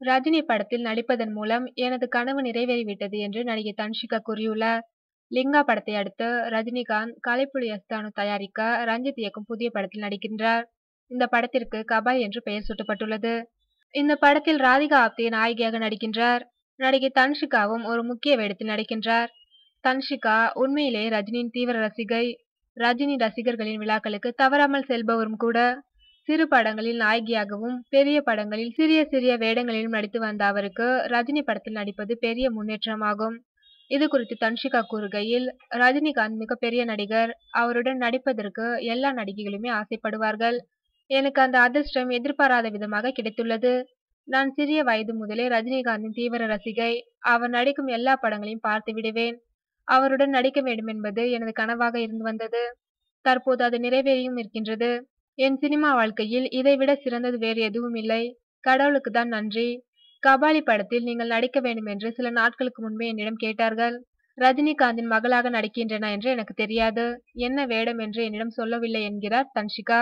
ரஜினி படத்தில் நடிப்பதன் மூலம் எனது கனவு நிறைவேறிவிட்டது என்று நடிகை தன்ஷிகா கூறியுள்ளார். லிங்கா படத்தை அடுத்து ரஜினிகாந்த் கலைப்புலி எஸ்தானு தயாரிக்க ரஞ்சித் இயக்கும் புதிய படத்தில் நடிக்கின்றார். இந்த படத்திற்கு கபாலி என்று பெயர் சூட்டப்பட்டுள்ளது. இந்த படத்தில் ராதிகா ஆப்தே நாயகியாக நடிக்கின்றார். நடிகை தன்ஷிகாவும் ஒரு முக்கிய வேடத்தில் நடிக்கின்றார். தன்ஷிகா உண்மையிலேயே ரஜினியின் தீவிர ரசிகை. ரஜினி ரசிகர்களின் விழாக்களுக்கு தவறாமல் செல்பவரும் கூட. சிறு படங்களில் நாயகியாகவும் பெரிய படங்களில் சிறிய சிறிய வேடங்களிலும் நடித்து வந்த அவருக்கு ரஜினி படத்தில் நடிப்பது பெரிய முன்னேற்றமாகும். இது குறித்து தன்ஷிகா கூறுகையில், ரஜினிகாந்த் மிகப்பெரிய நடிகர். அவருடன் நடிப்பதற்கு எல்லா நடிகைகளுமே ஆசைப்படுவார்கள். எனக்கு அந்த அதிர்ஷ்டம் எதிர்பாராத விதமாக கிடைத்துள்ளது. நான் சிறிய வயது முதலே ரஜினிகாந்தின் தீவிர ரசிகை. அவர் நடிக்கும் எல்லா படங்களையும் பார்த்து விடுவேன். அவருடன் நடிக்க வேண்டும் என்பது எனது கனவாக இருந்து வந்தது. தற்போது அது நிறைவேறியும் இருக்கின்றது. என் சினிமா வாழ்க்கையில் இதைவிட சிறந்தது வேறு எதுவும் இல்லை. கடவுளுக்கு தான் நன்றி. கபாலி படத்தில் நீங்கள் நடிக்க வேண்டும் என்று சில நாட்களுக்கு முன்பே என்னிடம் கேட்டார்கள். ரஜினிகாந்தின் மகளாக நடிக்கின்றன என்று எனக்கு தெரியாது. என்ன வேடம் என்று என்னிடம் சொல்லவில்லை என்கிறார் தன்ஷிகா.